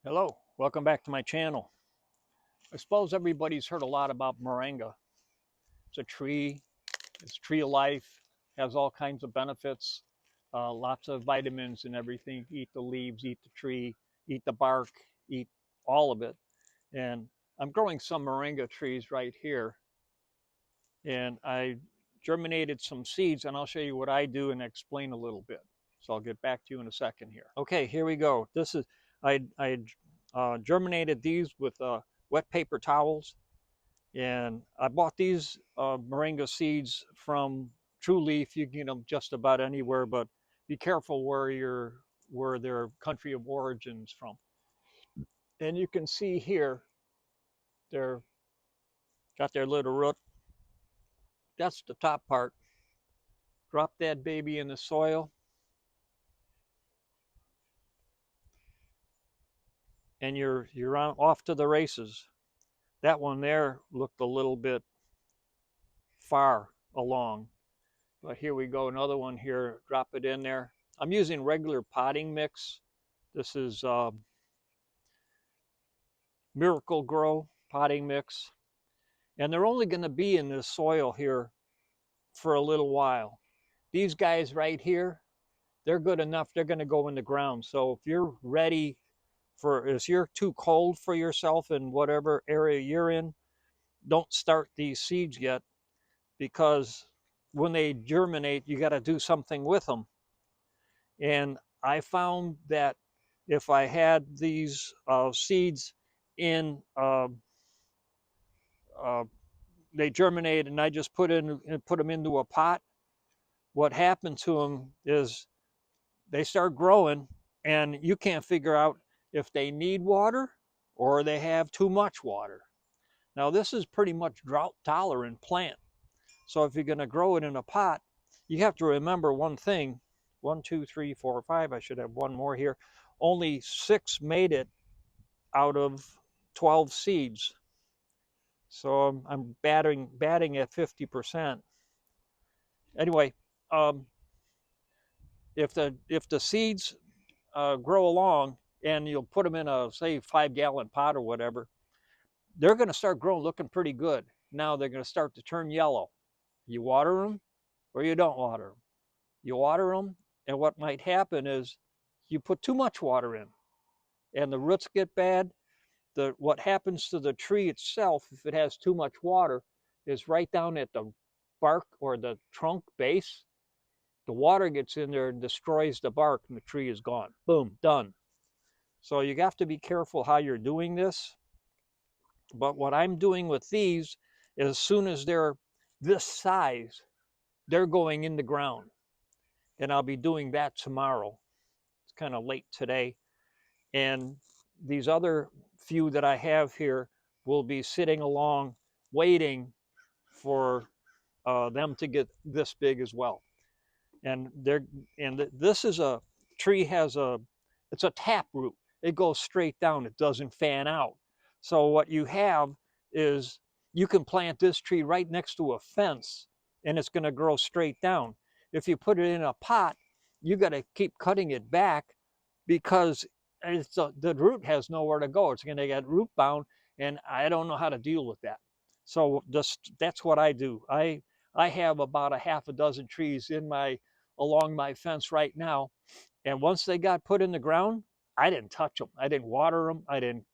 Hello, welcome back to my channel. I suppose everybody's heard a lot about moringa. It's a tree, it's tree of life, has all kinds of benefits, lots of vitamins and everything. Eat the leaves, eat the tree, eat the bark, eat all of it. And I'm growing some moringa trees right here. And I germinated some seeds, and I'll show you what I do and explain a little bit. So I'll get back to you in a second here. Okay, here we go. This is, I germinated these with wet paper towels, and I bought these moringa seeds from True Leaf. You can get them just about anywhere, but be careful where their country of origin's from. And you can see here, they're got their little root. That's the top part. Drop that baby in the soil, and you're on off to the races. That one there looked a little bit far along, but here we go, another one here. Drop it in there. I'm using regular potting mix. This is Miracle Grow potting mix, and they're only going to be in this soil here for a little while. These guys right here, they're good enough. They're going to go in the ground. So if you're ready for, if you're too cold for yourself in whatever area you're in, don't start these seeds yet, because when they germinate, you got to do something with them. And I found that if I had these seeds in, they germinate, and I just put them into a pot, what happened to them is they start growing, and you can't figure out if they need water or they have too much water. Now, this is pretty much drought tolerant plant. So if you're going to grow it in a pot, you have to remember one thing. 1, 2, 3, 4, 5. I should have one more here. Only 6 made it out of 12 seeds. So I'm batting at 50%. Anyway, if the seeds grow along, and you'll put them in a, say, 5-gallon pot or whatever, they're going to start growing looking pretty good. Now they're going to start to turn yellow. You water them or you don't water them. You water them, and what might happen is you put too much water in, and the roots get bad. What happens to the tree itself, if it has too much water, is right down at the bark or the trunk base. The water gets in there and destroys the bark, and the tree is gone. Boom, done. So you have to be careful how you're doing this. But what I'm doing with these is, as soon as they're this size, they're going in the ground. And I'll be doing that tomorrow. It's kind of late today. And these other few that I have here will be sitting along, waiting for them to get this big as well. And this is a tree, it's a tap root. It goes straight down. It doesn't fan out. So what you have is, you can plant this tree right next to a fence, and it's going to grow straight down. If you put it in a pot, you got to keep cutting it back, because the root has nowhere to go. It's going to get root bound, and I don't know how to deal with that. So that's what I do. I have about a half a dozen trees along my fence right now, and once they got put in the ground, I didn't touch them. I didn't water them. I didn't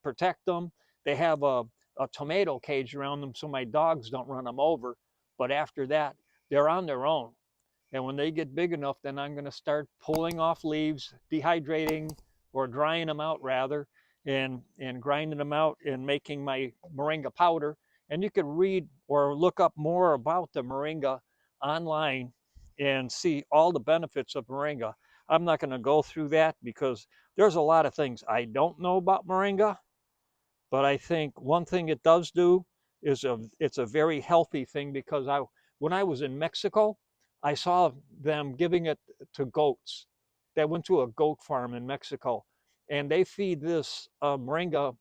protect them. They have a tomato cage around them so my dogs don't run them over. But after that, they're on their own. And when they get big enough, then I'm going to start pulling off leaves, dehydrating, or drying them out rather, and grinding them out and making my moringa powder. And you can read or look up more about the moringa online and see all the benefits of moringa. I'm not going to go through that, because there's a lot of things I don't know about moringa, but I think one thing it does do is it's a very healthy thing, because when I was in Mexico, I saw them giving it to goats. They went to a goat farm in Mexico, and they feed this moringa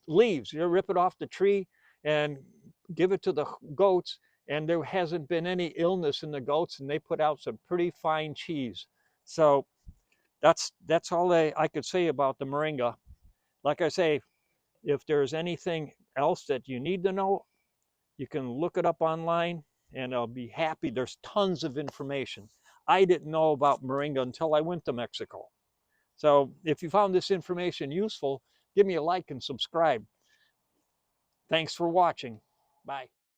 leaves. You rip it off the tree and give it to the goats, and there hasn't been any illness in the goats, and they put out some pretty fine cheese. So that's all I could say about the moringa. Like I say, if there's anything else that you need to know, you can look it up online and I'll be happy. There's tons of information. I didn't know about Moringa until I went to Mexico. So if you found this information useful, give me a like and subscribe. Thanks for watching. Bye.